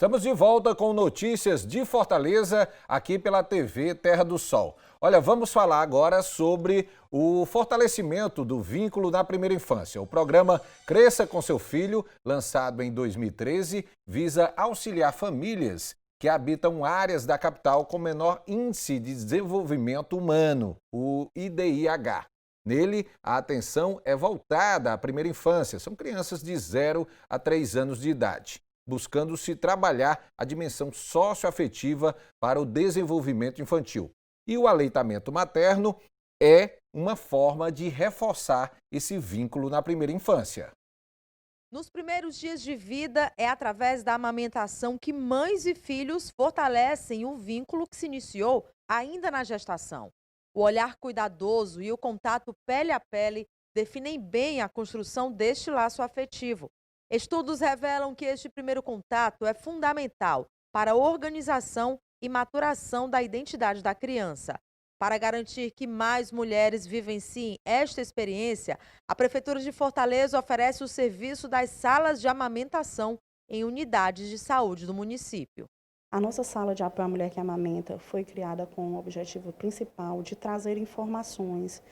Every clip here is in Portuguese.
Estamos de volta com notícias de Fortaleza, aqui pela TV Terra do Sol. Olha, vamos falar agora sobre o fortalecimento do vínculo na primeira infância. O programa Cresça com Seu Filho, lançado em 2013, visa auxiliar famílias que habitam áreas da capital com menor índice de desenvolvimento humano, o IDIH. Nele, a atenção é voltada à primeira infância, são crianças de 0 a 3 anos de idade, buscando-se trabalhar a dimensão socioafetiva para o desenvolvimento infantil. E o aleitamento materno é uma forma de reforçar esse vínculo na primeira infância. Nos primeiros dias de vida, é através da amamentação que mães e filhos fortalecem o vínculo que se iniciou ainda na gestação. O olhar cuidadoso e o contato pele a pele definem bem a construção deste laço afetivo. Estudos revelam que este primeiro contato é fundamental para a organização e maturação da identidade da criança. Para garantir que mais mulheres vivenciem esta experiência, a Prefeitura de Fortaleza oferece o serviço das salas de amamentação em unidades de saúde do município. A nossa sala de apoio à mulher que amamenta foi criada com o objetivo principal de trazer informações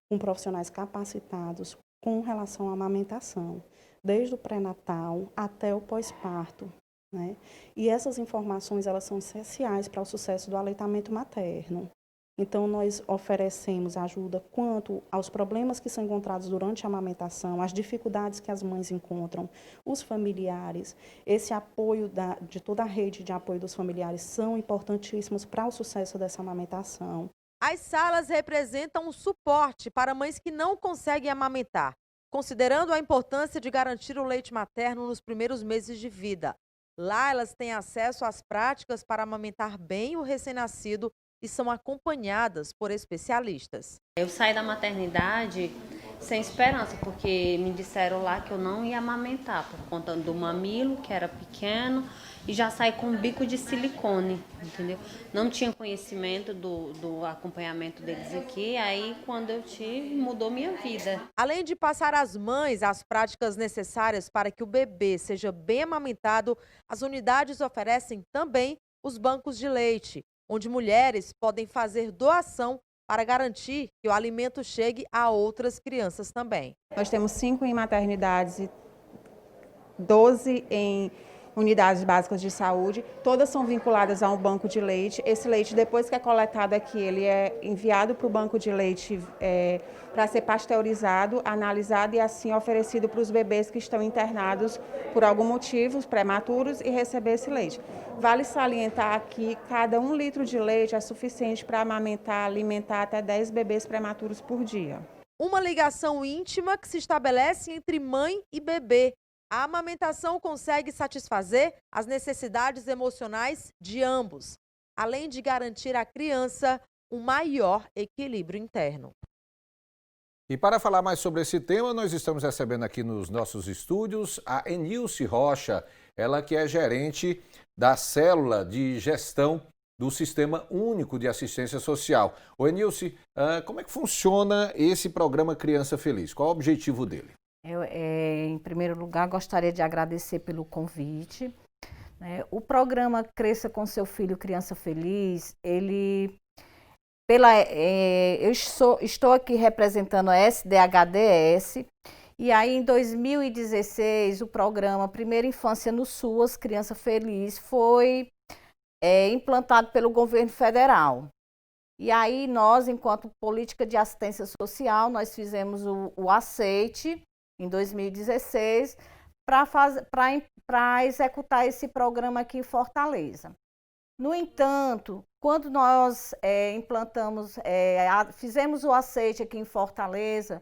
com profissionais capacitados com relação à amamentação, desde o pré-natal até o pós-parto, né? E essas informações elas são essenciais para o sucesso do aleitamento materno. Então, nós oferecemos ajuda quanto aos problemas que são encontrados durante a amamentação, as dificuldades que as mães encontram, os familiares. Esse apoio de toda a rede de apoio dos familiares são importantíssimos para o sucesso dessa amamentação. As salas representam um suporte para mães que não conseguem amamentar, considerando a importância de garantir o leite materno nos primeiros meses de vida. Lá, elas têm acesso às práticas para amamentar bem o recém-nascido e são acompanhadas por especialistas. Eu saí da maternidade sem esperança, porque me disseram lá que eu não ia amamentar por conta do mamilo, que era pequeno, e já saí com um bico de silicone, entendeu? Não tinha conhecimento do acompanhamento deles aqui, aí quando eu tive, mudou minha vida. Além de passar às mães as práticas necessárias para que o bebê seja bem amamentado, as unidades oferecem também os bancos de leite, onde mulheres podem fazer doação para garantir que o alimento chegue a outras crianças também. Nós temos 5 em maternidades e 12 em unidades básicas de saúde, todas são vinculadas a um banco de leite. Esse leite, depois que é coletado aqui, ele é enviado para o banco de leite para ser pasteurizado, analisado e assim oferecido para os bebês que estão internados por algum motivo, os prematuros, e receber esse leite. Vale salientar que cada 1 litro de leite é suficiente para amamentar, alimentar até 10 bebês prematuros por dia. Uma ligação íntima que se estabelece entre mãe e bebê. A amamentação consegue satisfazer as necessidades emocionais de ambos, além de garantir à criança um maior equilíbrio interno. E para falar mais sobre esse tema, nós estamos recebendo aqui nos nossos estúdios a Enilce Rocha, ela que é gerente da célula de gestão do Sistema Único de Assistência Social. Ô Enilce, como é que funciona esse programa Criança Feliz? Qual é o objetivo dele? Em primeiro lugar, gostaria de agradecer pelo convite. O programa Cresça com Seu Filho, Criança Feliz, eu estou aqui representando a SDHDS, e aí em 2016 o programa Primeira Infância no SUAS, Criança Feliz, foi implantado pelo governo federal. E aí nós, enquanto política de assistência social, nós fizemos o aceite em 2016 para executar esse programa aqui em Fortaleza. No entanto, quando nós fizemos o aceite aqui em Fortaleza,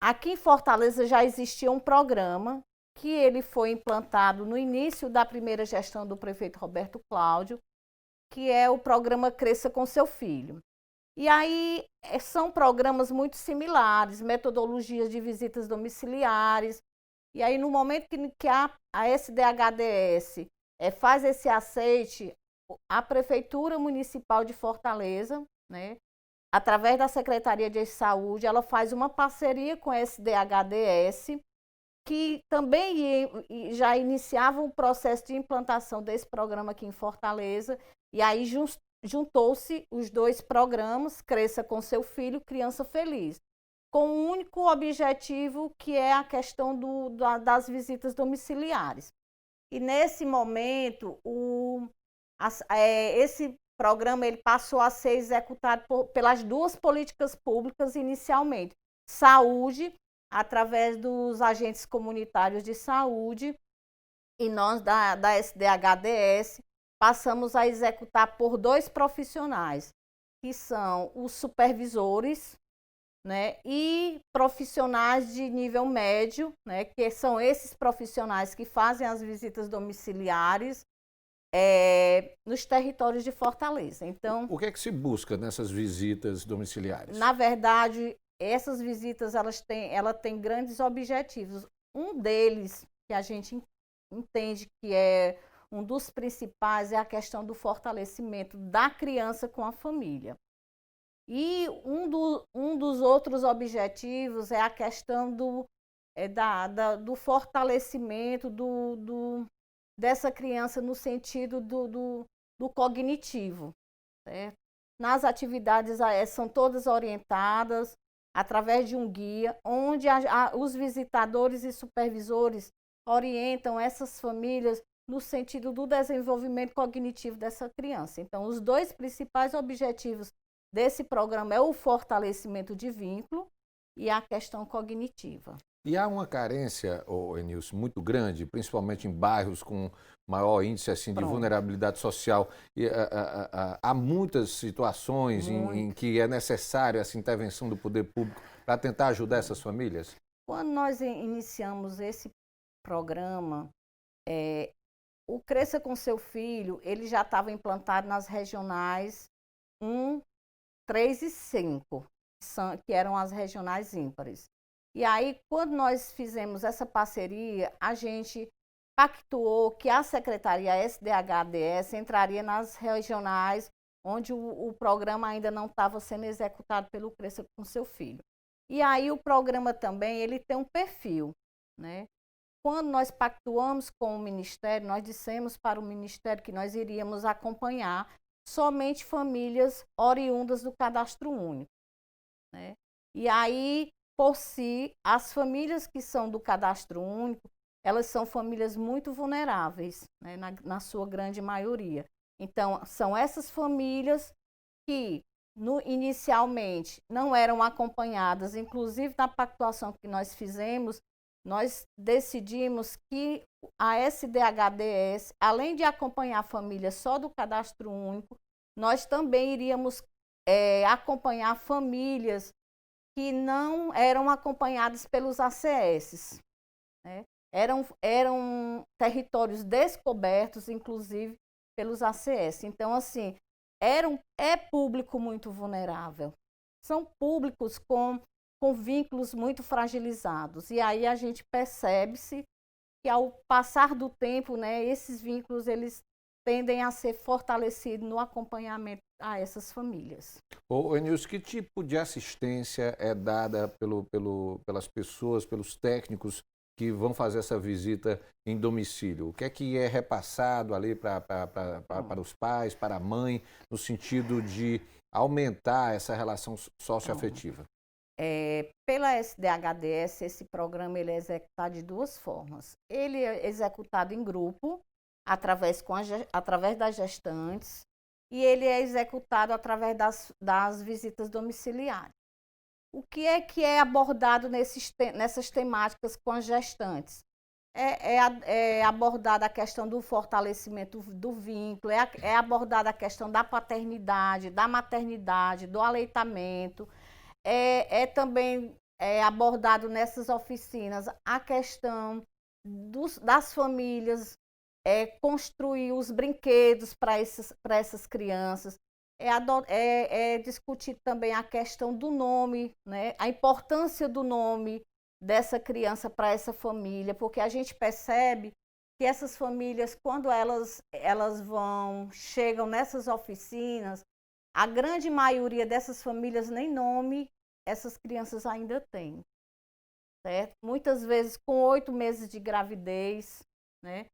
aqui em Fortaleza já existia um programa que ele foi implantado no início da primeira gestão do prefeito Roberto Cláudio, que é o programa Cresça com Seu Filho. E aí são programas muito similares, metodologias de visitas domiciliares. E aí no momento que a SDHDS faz esse aceite, a Prefeitura Municipal de Fortaleza, né, através da Secretaria de Saúde, ela faz uma parceria com a SDHDS que também já iniciavam o processo de implantação desse programa aqui em Fortaleza, e aí juntou-se os dois programas, Cresça com Seu Filho, Criança Feliz, com um único objetivo, que é a questão das visitas domiciliares. E nesse momento, esse programa ele passou a ser executado pelas duas políticas públicas inicialmente. Saúde, através dos agentes comunitários de saúde, e nós da SDHDS passamos a executar por dois profissionais, que são os supervisores, né, e profissionais de nível médio, né, que são esses profissionais que fazem as visitas domiciliares nos territórios de Fortaleza. Então, O que é que se busca nessas visitas domiciliares? na verdade, essas visitas ela tem grandes objetivos. Um deles, que a gente entende que é um dos principais, é a questão do fortalecimento da criança com a família. E um dos outros objetivos é a questão do fortalecimento dessa criança no sentido do cognitivo, certo? Nas atividades são todas orientadas através de um guia, onde os visitadores e supervisores orientam essas famílias no sentido do desenvolvimento cognitivo dessa criança. Então, os dois principais objetivos desse programa é o fortalecimento de vínculo e a questão cognitiva. E há uma carência, Enilson, muito grande, principalmente em bairros com maior índice assim, de vulnerabilidade social. E, há muitas situações em que é necessário essa intervenção do poder público para tentar ajudar essas famílias? Quando nós iniciamos esse programa, o Cresça com Seu Filho, ele já estava implantado nas regionais 1, 3 e 5, que eram as regionais ímpares. E aí, quando nós fizemos essa parceria, a gente pactuou que a Secretaria SDHDS entraria nas regionais onde o programa ainda não estava sendo executado pelo Cresça com Seu Filho. E aí o programa também ele tem um perfil, né? Quando nós pactuamos com o Ministério, nós dissemos para o Ministério que nós iríamos acompanhar somente famílias oriundas do Cadastro Único, né? E aí, por si, as famílias que são do Cadastro Único, elas são famílias muito vulneráveis, né, na sua grande maioria. Então, são essas famílias que inicialmente não eram acompanhadas, inclusive na pactuação que nós fizemos, nós decidimos que a SDHDS, além de acompanhar a família só do Cadastro Único, nós também iríamos acompanhar famílias que não eram acompanhadas pelos ACS, né? Eram territórios descobertos, inclusive, pelos ACS. Então, assim, é público muito vulnerável. São públicos com vínculos muito fragilizados. E aí a gente percebe-se que, ao passar do tempo, né, esses vínculos eles tendem a ser fortalecidos no acompanhamento a essas famílias. Enilson, que tipo de assistência é dada pelas pessoas, pelos técnicos que vão fazer essa visita em domicílio? O que é repassado ali para os pais, para a mãe, no sentido de aumentar essa relação socioafetiva? Pela SDHDS, esse programa ele é executado de duas formas. Ele é executado em grupo, através das gestantes, e ele é executado através das visitas domiciliares. O que é abordado nessas temáticas com as gestantes? É abordada a questão do fortalecimento do vínculo, é abordada a questão da paternidade, da maternidade, do aleitamento, também abordado nessas oficinas a questão das famílias, construir os brinquedos para essas crianças, discutir também a questão do nome, né? A importância do nome dessa criança para essa família, porque a gente percebe que essas famílias, quando elas chegam nessas oficinas, a grande maioria dessas famílias nem nome essas crianças ainda têm. certo? Muitas vezes com 8 meses de gravidez, né?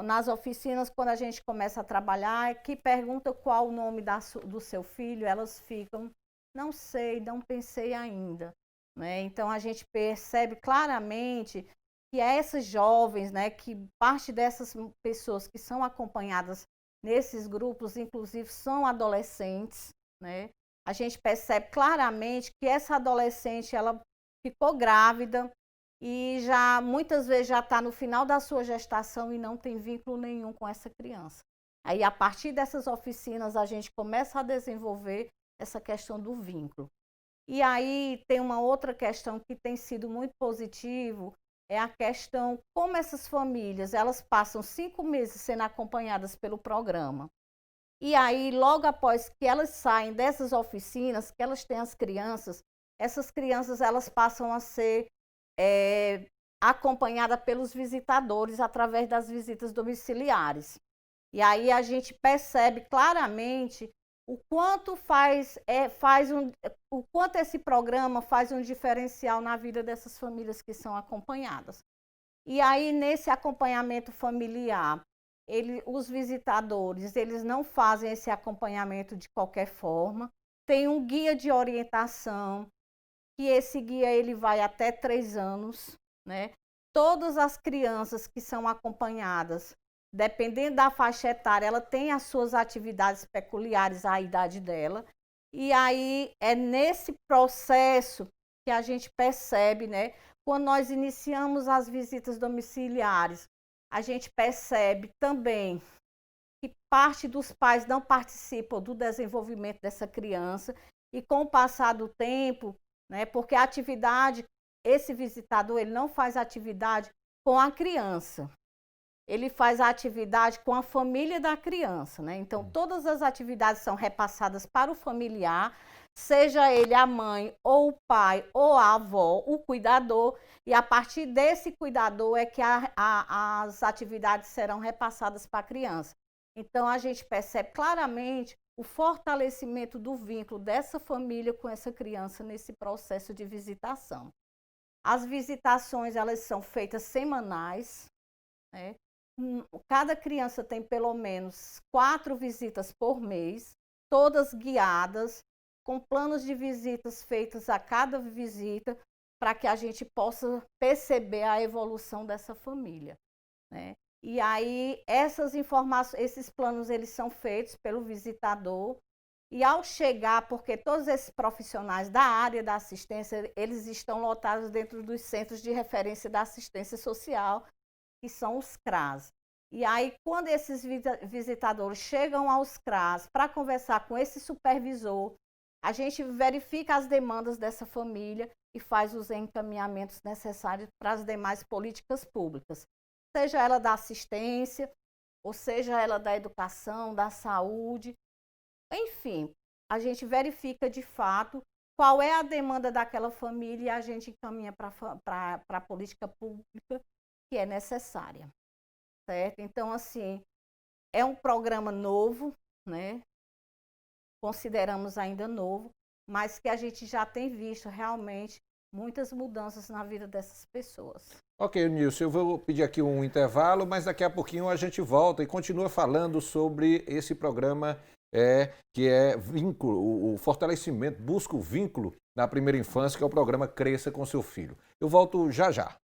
Nas oficinas, quando a gente começa a trabalhar, que pergunta qual o nome do seu filho, elas ficam, não sei, não pensei ainda, né? Então a gente percebe claramente que essas jovens, né, que parte dessas pessoas que são acompanhadas nesses grupos, inclusive, são adolescentes, né? A gente percebe claramente que essa adolescente, ela ficou grávida e já muitas vezes já está no final da sua gestação e não tem vínculo nenhum com essa criança. Aí, a partir dessas oficinas, a gente começa a desenvolver essa questão do vínculo. E aí tem uma outra questão que tem sido muito positivo, é a questão como essas famílias, elas passam 5 meses sendo acompanhadas pelo programa. E aí, logo após que elas saem dessas oficinas, que elas têm as crianças, essas crianças elas passam a ser acompanhadas pelos visitadores através das visitas domiciliares. E aí a gente percebe claramente o quanto o quanto esse programa faz um diferencial na vida dessas famílias que são acompanhadas. E aí, nesse acompanhamento familiar, os visitadores, eles não fazem esse acompanhamento de qualquer forma. Tem um guia de orientação, que esse guia ele vai até 3 anos, né? Todas as crianças que são acompanhadas, dependendo da faixa etária, ela tem as suas atividades peculiares à idade dela. E aí é nesse processo que a gente percebe, né? Quando nós iniciamos as visitas domiciliares, a gente percebe também que parte dos pais não participam do desenvolvimento dessa criança e com o passar do tempo, né? Porque a atividade, esse visitador, ele não faz atividade com a criança. Ele faz a atividade com a família da criança, né? Então, todas as atividades são repassadas para o familiar, seja ele a mãe, ou o pai, ou a avó, o cuidador, e a partir desse cuidador é que as atividades serão repassadas para a criança. Então, a gente percebe claramente o fortalecimento do vínculo dessa família com essa criança nesse processo de visitação. As visitações, elas são feitas semanais, né? Cada criança tem pelo menos 4 visitas por mês, todas guiadas, com planos de visitas feitos a cada visita, para que a gente possa perceber a evolução dessa família, né? E aí, essas informações, esses planos, eles são feitos pelo visitador, e ao chegar, porque todos esses profissionais da área da assistência, eles estão lotados dentro dos centros de referência da assistência social, que são os CRAS. E aí, quando esses visitadores chegam aos CRAS para conversar com esse supervisor, a gente verifica as demandas dessa família e faz os encaminhamentos necessários para as demais políticas públicas, seja ela da assistência, ou seja ela da educação, da saúde. Enfim, a gente verifica de fato qual é a demanda daquela família e a gente encaminha para a política pública que é necessária, certo? Então, assim, é um programa novo, né? Consideramos ainda novo, mas que a gente já tem visto realmente muitas mudanças na vida dessas pessoas. Ok, Nilson, eu vou pedir aqui um intervalo, mas daqui a pouquinho a gente volta e continua falando sobre esse programa que é vínculo, o fortalecimento, busca o vínculo na primeira infância, que é o programa Cresça com Seu Filho. Eu volto já já.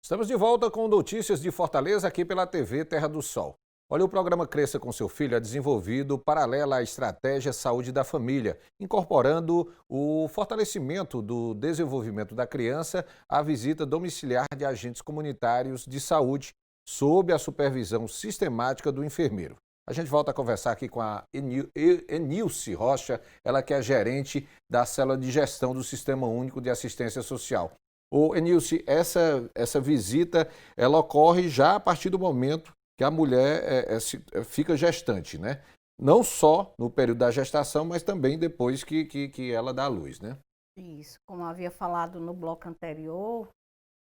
Estamos de volta com notícias de Fortaleza aqui pela TV Terra do Sol. Olha, o programa Cresça com Seu Filho é desenvolvido paralela à estratégia Saúde da Família, incorporando o fortalecimento do desenvolvimento da criança à visita domiciliar de agentes comunitários de saúde, sob a supervisão sistemática do enfermeiro. A gente volta a conversar aqui com a Enilce Rocha, ela que é gerente da Célula de Gestão do Sistema Único de Assistência Social. Ô, Enilce, essa visita, ela ocorre já a partir do momento que a mulher fica gestante, né? Não só no período da gestação, mas também depois que ela dá à luz, né? Isso, como eu havia falado no bloco anterior,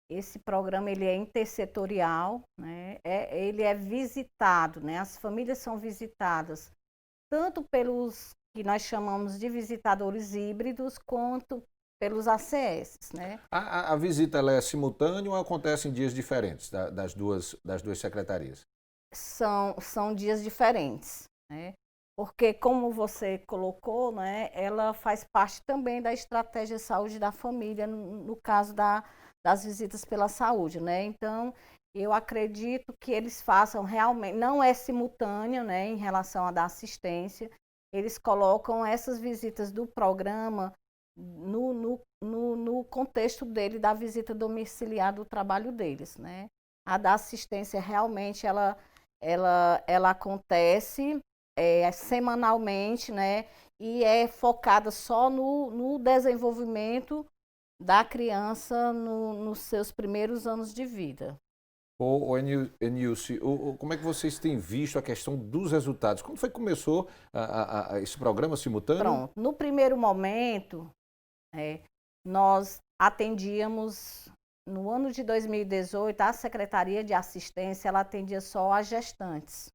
esse programa ele é intersetorial, né? Ele é visitado, né? As famílias são visitadas tanto pelos que nós chamamos de visitadores híbridos, quanto pelos ACS, né? A visita ela é simultânea ou acontece em dias diferentes das duas secretarias? São dias diferentes, né? Porque, como você colocou, né, ela faz parte também da estratégia de saúde da família, no caso das visitas pela saúde, né? Então, eu acredito que eles façam realmente, não é simultâneo, né, em relação à da assistência, eles colocam essas visitas do programa no contexto dele, da visita domiciliar do trabalho deles, né? A da assistência realmente, ela acontece semanalmente, né? E é focada só no desenvolvimento da criança nos seus primeiros anos de vida. Enilce, como é que vocês têm visto a questão dos resultados? Quando foi que começou esse programa simultâneo? Pronto, no primeiro momento, nós atendíamos, no ano de 2018, a Secretaria de Assistência, ela atendia só as gestantes,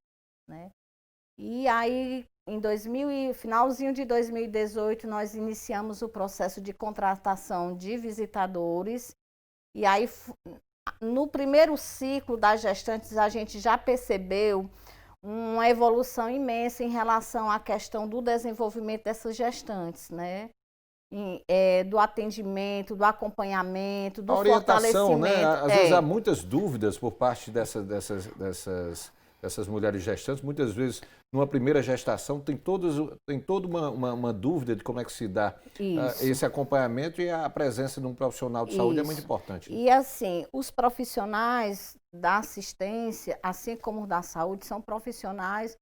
né? E aí, finalzinho de 2018, nós iniciamos o processo de contratação de visitadores. E aí, no primeiro ciclo das gestantes, a gente já percebeu uma evolução imensa em relação à questão do desenvolvimento dessas gestantes, né? Do atendimento, do acompanhamento, do orientação, né? fortalecimento. Às vezes há muitas dúvidas por parte dessas mulheres gestantes. Muitas vezes, numa primeira gestação, tem toda uma dúvida de como é que se dá esse acompanhamento, e a presença de um profissional de saúde é muito importante. E assim, os profissionais da assistência, assim como os da saúde, são profissionais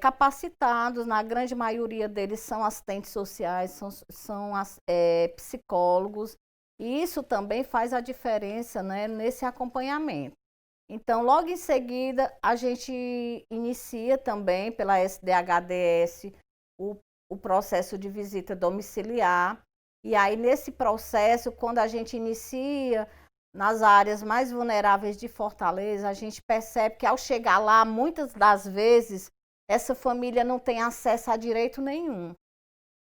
capacitados, na grande maioria deles são assistentes sociais, são psicólogos, e isso também faz a diferença, né, nesse acompanhamento. Então, logo em seguida, a gente inicia também pela SDHDS o processo de visita domiciliar, e aí nesse processo, quando a gente inicia nas áreas mais vulneráveis de Fortaleza, a gente percebe que ao chegar lá, muitas das vezes, essa família não tem acesso a direito nenhum.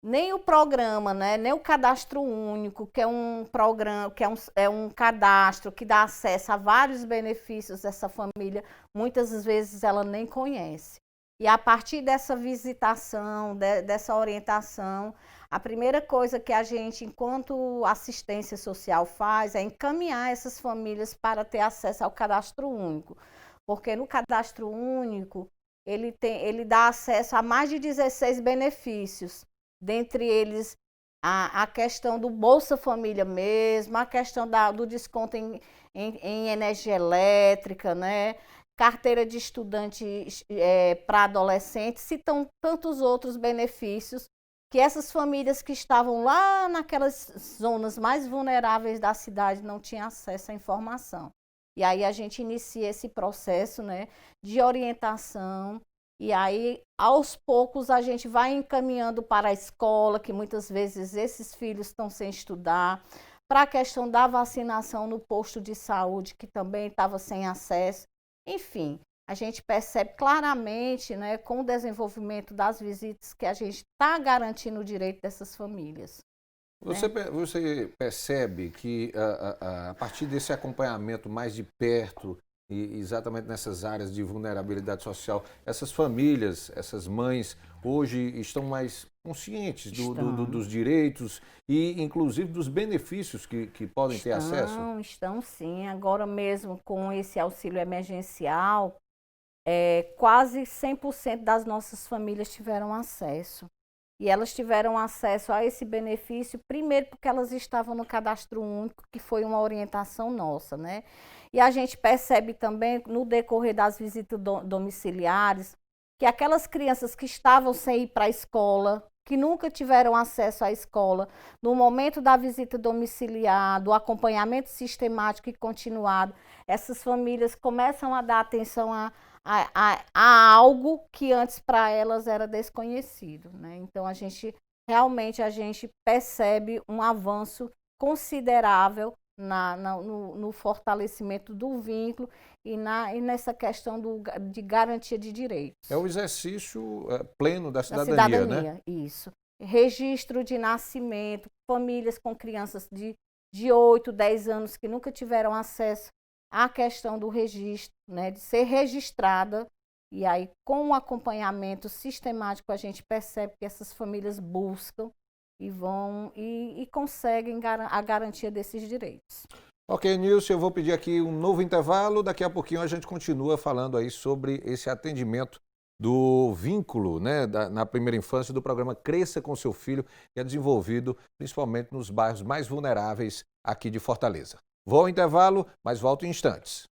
Nem o programa, né? Nem o cadastro único, que é um programa, que é um cadastro que dá acesso a vários benefícios dessa família, muitas vezes ela nem conhece. E a partir dessa visitação, dessa orientação, a primeira coisa que a gente, enquanto assistência social, faz é encaminhar essas famílias para ter acesso ao cadastro único. Porque no cadastro único, ele dá acesso a mais de 16 benefícios, dentre eles a questão do Bolsa Família mesmo, a questão do desconto em energia elétrica, né? Carteira de estudante para adolescentes, e tantos outros benefícios que essas famílias que estavam lá naquelas zonas mais vulneráveis da cidade não tinham acesso à informação. E aí a gente inicia esse processo, né, de orientação, e aí aos poucos a gente vai encaminhando para a escola, que muitas vezes esses filhos estão sem estudar, para a questão da vacinação no posto de saúde, que também estava sem acesso. Enfim, a gente percebe claramente, né, com o desenvolvimento das visitas, que a gente está garantindo o direito dessas famílias. Você percebe que a partir desse acompanhamento mais de perto, e exatamente nessas áreas de vulnerabilidade social, essas famílias, essas mães, hoje estão mais conscientes dos direitos e, inclusive, dos benefícios que podem ter acesso? Estão sim. Agora mesmo, com esse auxílio emergencial, quase 100% das nossas famílias tiveram acesso. E elas tiveram acesso a esse benefício, primeiro porque elas estavam no cadastro único, que foi uma orientação nossa, né? E a gente percebe também, no decorrer das visitas domiciliares, que aquelas crianças que estavam sem ir para a escola, que nunca tiveram acesso à escola, no momento da visita domiciliar, do acompanhamento sistemático e continuado, essas famílias começam a dar atenção a algo que antes para elas era desconhecido, né? Então realmente a gente percebe um avanço considerável no fortalecimento do vínculo e nessa questão de garantia de direitos. É o exercício pleno da Da cidadania, né? cidadania, isso. Registro de nascimento, famílias com crianças de 8, 10 anos que nunca tiveram acesso à questão do registro, né, de ser registrada. E aí, com o acompanhamento sistemático, a gente percebe que essas famílias buscam e vão e conseguem a garantia desses direitos. Ok, Nilce, eu vou pedir aqui um novo intervalo. Daqui a pouquinho a gente continua falando aí sobre esse atendimento do vínculo, né, na primeira infância do programa Cresça com Seu Filho, que é desenvolvido principalmente nos bairros mais vulneráveis aqui de Fortaleza. Vou ao intervalo, mas volto em instantes.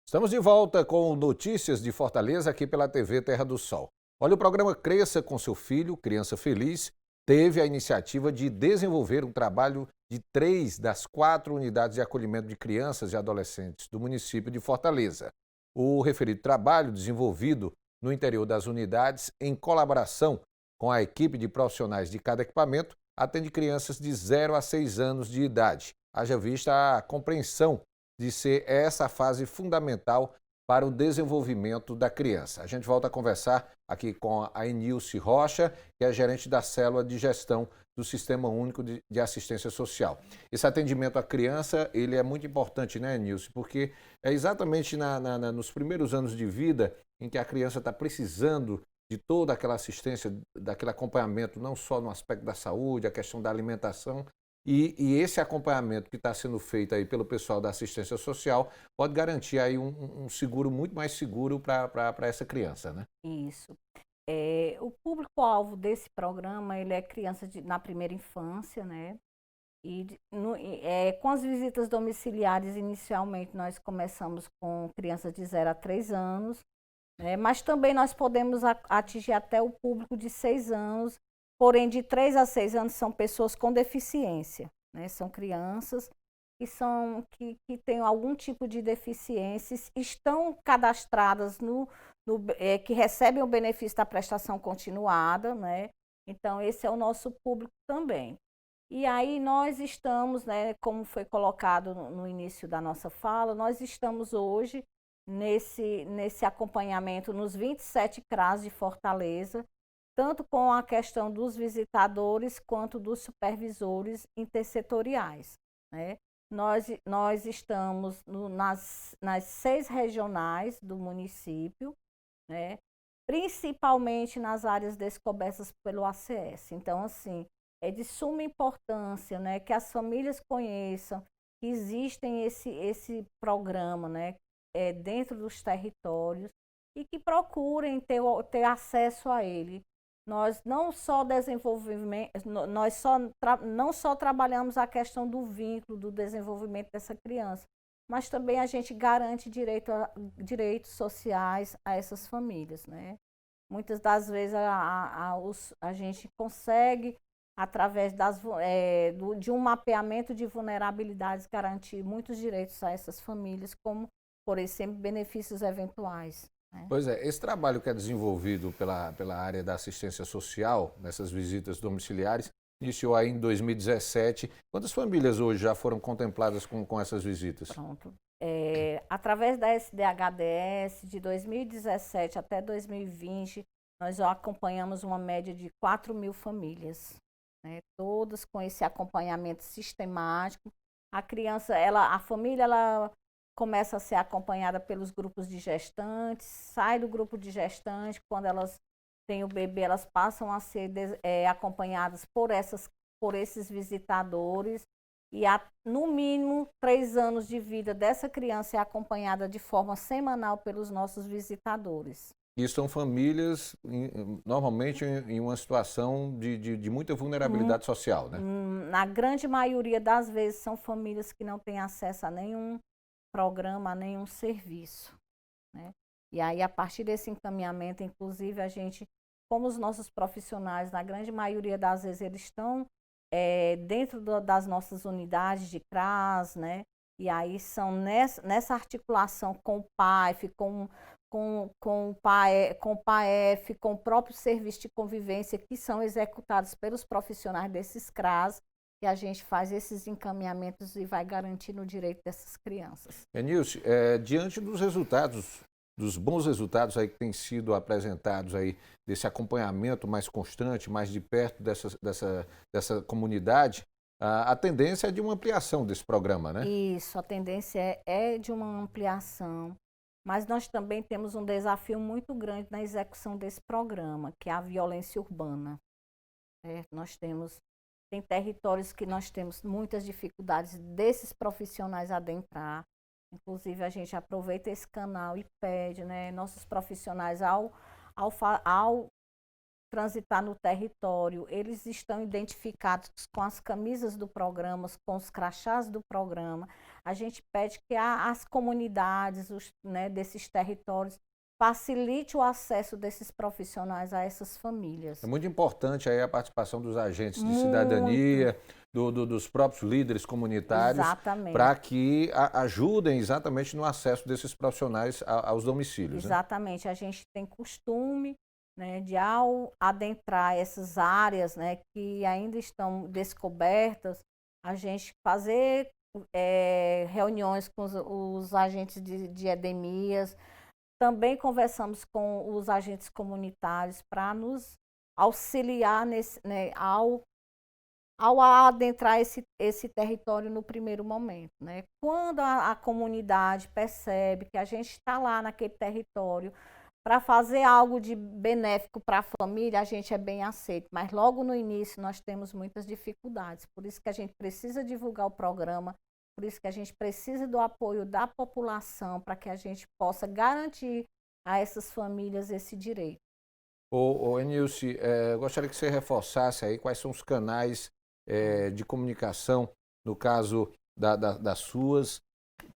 Estamos de volta com Notícias de Fortaleza aqui pela TV Terra do Sol. Olha, o programa Cresça com Seu Filho, Criança Feliz, teve a iniciativa de desenvolver um trabalho de 3 das 4 unidades de acolhimento de crianças e adolescentes do município de Fortaleza. O referido trabalho, desenvolvido no interior das unidades, em colaboração com a equipe de profissionais de cada equipamento, atende crianças de 0 a 6 anos de idade. Haja vista a compreensão de ser essa fase fundamental para o desenvolvimento da criança. A gente volta a conversar aqui com a Enilce Rocha, que é gerente da célula de gestão do Sistema Único de Assistência Social. Esse atendimento à criança, ele é muito importante, né, Enilce? Porque é exatamente nos primeiros anos de vida em que a criança está precisando de toda aquela assistência, daquele acompanhamento, não só no aspecto da saúde, a questão da alimentação. E esse acompanhamento que está sendo feito aí pelo pessoal da assistência social pode garantir aí um seguro muito mais seguro para essa criança, né? Isso. O público-alvo desse programa, ele é criança na primeira infância, né? Com as visitas domiciliares, inicialmente, nós começamos com crianças de 0 a 3 anos, né? Mas também nós podemos atingir até o público de 6 anos, porém, de 3 a 6 anos são pessoas com deficiência, né? São crianças que têm algum tipo de deficiência, estão cadastradas que recebem o benefício da prestação continuada, né? Então, esse é o nosso público também. E aí nós estamos, né, como foi colocado no início da nossa fala, nós estamos hoje nesse acompanhamento nos 27 CRAS de Fortaleza, tanto com a questão dos visitadores quanto dos supervisores intersetoriais, né? Nós estamos nas 6 regionais do município, né? Principalmente nas áreas descobertas pelo ACS. Então, assim, é de suma importância, né, que as famílias conheçam que existem esse programa, né, dentro dos territórios e que procurem ter acesso a ele. Nós não só não só trabalhamos a questão do vínculo, do desenvolvimento dessa criança, mas também a gente garante direitos sociais a essas famílias, né? Muitas das vezes a gente consegue, através de um mapeamento de vulnerabilidades, garantir muitos direitos a essas famílias, como, por exemplo, benefícios eventuais. Pois é, esse trabalho que é desenvolvido pela área da assistência social, nessas visitas domiciliares, iniciou aí em 2017. Quantas famílias hoje já foram contempladas com essas visitas? Pronto. Através da SDHDS, de 2017 até 2020, nós já acompanhamos uma média de 4.000 famílias, né? Todas com esse acompanhamento sistemático. A família, ela começa a ser acompanhada pelos grupos de gestantes, sai do grupo de gestante, quando elas têm o bebê, elas passam a ser acompanhadas por esses visitadores, e no mínimo 3 anos de vida dessa criança é acompanhada de forma semanal pelos nossos visitadores. E são famílias, normalmente, em uma situação de muita vulnerabilidade social, né? Na grande maioria das vezes, são famílias que não têm acesso a nenhum programa, nenhum serviço, né? E aí, a partir desse encaminhamento, inclusive, a gente, como os nossos profissionais, na grande maioria das vezes, eles estão dentro das nossas unidades de CRAS, né? E aí são nessa articulação com o PAIF, com com o PAEF, com o próprio serviço de convivência, que são executados pelos profissionais desses CRAS, e a gente faz esses encaminhamentos e vai garantindo o direito dessas crianças. Nilce, diante dos resultados, dos bons resultados aí que têm sido apresentados aí, desse acompanhamento mais constante, mais de perto dessa comunidade, a tendência é de uma ampliação desse programa, né? Isso, a tendência é de uma ampliação, mas nós também temos um desafio muito grande na execução desse programa, que é a violência urbana. Tem territórios que nós temos muitas dificuldades desses profissionais adentrar. Inclusive, a gente aproveita esse canal e pede, né, nossos profissionais, ao transitar no território, eles estão identificados com as camisas do programa, com os crachás do programa. A gente pede que as comunidades, né, desses territórios, facilite o acesso desses profissionais a essas famílias. É muito importante aí a participação dos agentes de cidadania, dos próprios líderes comunitários, para que ajudem exatamente no acesso desses profissionais aos domicílios. Exatamente, né? A gente tem costume, né, de ao adentrar essas áreas, né, que ainda estão descobertas, a gente fazer reuniões com os agentes de endemias. Também conversamos com os agentes comunitários para nos auxiliar né, ao adentrar esse território no primeiro momento, né? Quando a comunidade percebe que a gente está lá naquele território para fazer algo de benéfico para a família, a gente é bem aceito. Mas logo no início nós temos muitas dificuldades. Por isso que a gente precisa divulgar o programa, por isso que a gente precisa do apoio da população para que a gente possa garantir a essas famílias esse direito. Nilce, eu gostaria que você reforçasse aí quais são os canais de comunicação, no caso das suas,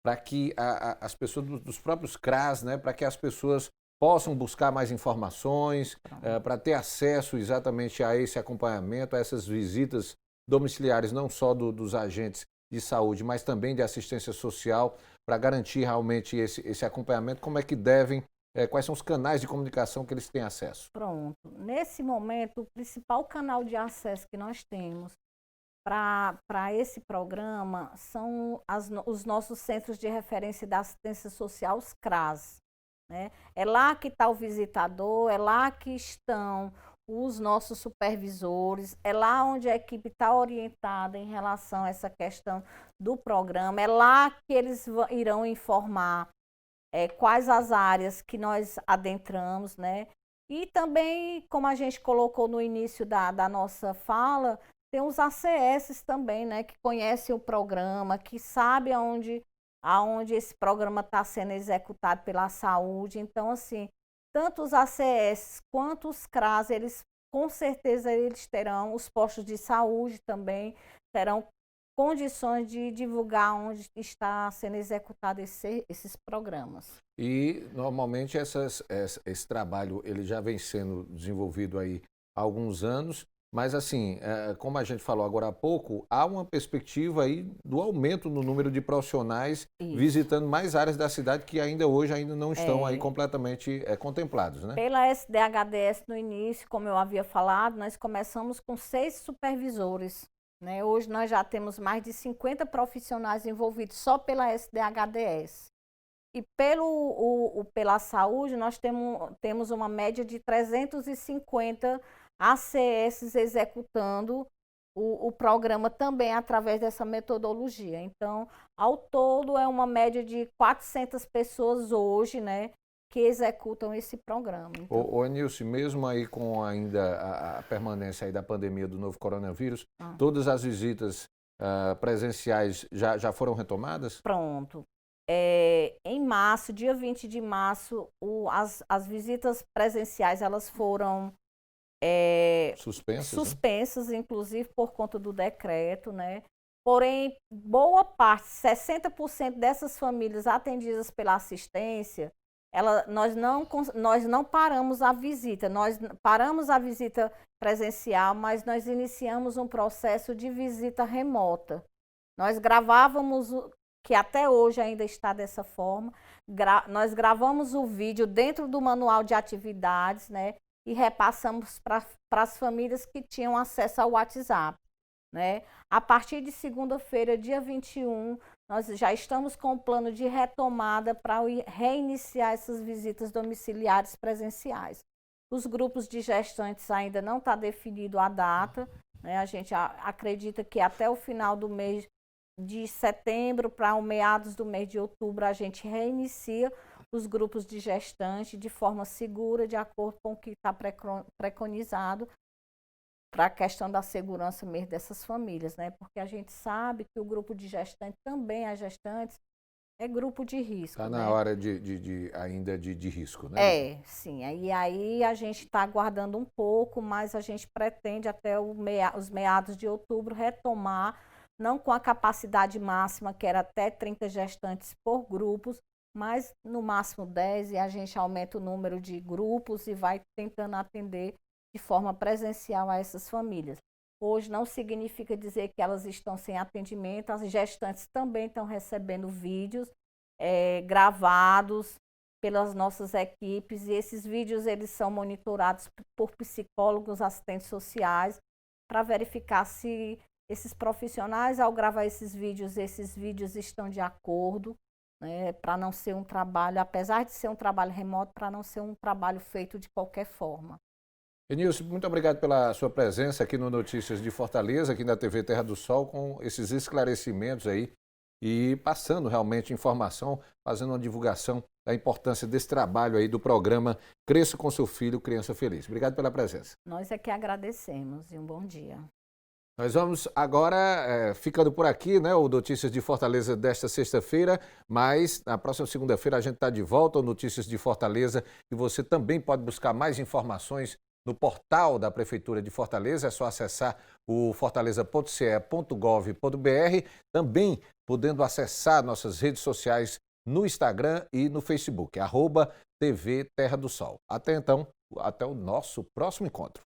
para que as pessoas dos próprios CRAS, né, para que as pessoas possam buscar mais informações, para ter acesso exatamente a esse acompanhamento, a essas visitas domiciliares, não só dos agentes de saúde, mas também de assistência social, para garantir realmente esse acompanhamento. Como é que quais são os canais de comunicação que eles têm acesso? Pronto. Nesse momento, o principal canal de acesso que nós temos para esse programa são os nossos centros de referência da assistência social, os CRAS. Né? É lá que está o visitador, é lá que estão os nossos supervisores, é lá onde a equipe está orientada em relação a essa questão do programa, é lá que eles irão informar quais as áreas que nós adentramos, né? E também, como a gente colocou no início da nossa fala, tem os ACS também, né? Que conhecem o programa, que sabem aonde esse programa está sendo executado pela saúde. Então, assim, tanto os ACS quanto os CRAS, com certeza eles terão, os postos de saúde também terão condições de divulgar onde está sendo executado esses programas. E, normalmente, esse trabalho ele já vem sendo desenvolvido aí há alguns anos, mas, assim, como a gente falou agora há pouco, há uma perspectiva aí do aumento no número de profissionais visitando mais áreas da cidade que hoje não estão aí completamente contemplados, né? Pela SDHDS, no início, como eu havia falado, nós começamos com 6 supervisores. Né? Hoje nós já temos mais de 50 profissionais envolvidos só pela SDHDS. E pela saúde, nós temos uma média de 350 ACS executando o programa também através dessa metodologia. Então, ao todo, é uma média de 400 pessoas hoje, né, que executam esse programa. Então... Nilce, mesmo aí com ainda a permanência aí da pandemia do novo coronavírus, todas as visitas presenciais já foram retomadas? Pronto. Em março, dia 20 de março, as visitas presenciais elas foram suspensas, né? Inclusive por conta do decreto, né? Porém, boa parte, 60% dessas famílias atendidas pela assistência, nós não paramos a visita, nós paramos a visita presencial, mas nós iniciamos um processo de visita remota. Nós gravávamos que até hoje ainda está dessa forma. Nós gravamos o vídeo dentro do manual de atividades, né? E repassamos para as famílias que tinham acesso ao WhatsApp, né? A partir de segunda-feira, dia 21, nós já estamos com o plano de retomada para reiniciar essas visitas domiciliares presenciais. Os grupos de gestantes ainda não está definido a data, né? A gente acredita que até o final do mês de setembro para o meados do mês de outubro a gente reinicia os grupos de gestante de forma segura, de acordo com o que está preconizado para a questão da segurança mesmo dessas famílias, né? Porque a gente sabe que o grupo de gestante também, as gestantes, é grupo de risco. Está na hora ainda de risco, né? É, sim. E aí a gente está aguardando um pouco, mas a gente pretende até os meados de outubro retomar, não com a capacidade máxima, que era até 30 gestantes por grupos, mas no máximo 10, e a gente aumenta o número de grupos e vai tentando atender de forma presencial a essas famílias. Hoje não significa dizer que elas estão sem atendimento, as gestantes também estão recebendo vídeos gravados pelas nossas equipes, e esses vídeos eles são monitorados por psicólogos, assistentes sociais, para verificar se esses profissionais, ao gravar esses vídeos estão de acordo, né, para não ser um trabalho, apesar de ser um trabalho remoto, para não ser um trabalho feito de qualquer forma. Enilson, muito obrigado pela sua presença aqui no Notícias de Fortaleza, aqui na TV Terra do Sol, com esses esclarecimentos aí e passando realmente informação, fazendo uma divulgação da importância desse trabalho aí do programa Cresça com Seu Filho, Criança Feliz. Obrigado pela presença. Nós é que agradecemos e um bom dia. Nós vamos agora ficando por aqui, né, o Notícias de Fortaleza desta sexta-feira, mas na próxima segunda-feira a gente está de volta ao Notícias de Fortaleza e você também pode buscar mais informações no portal da Prefeitura de Fortaleza. É só acessar o fortaleza.ce.gov.br, também podendo acessar nossas redes sociais no Instagram e no Facebook, @TV Terra do Sol. Até então, até o nosso próximo encontro.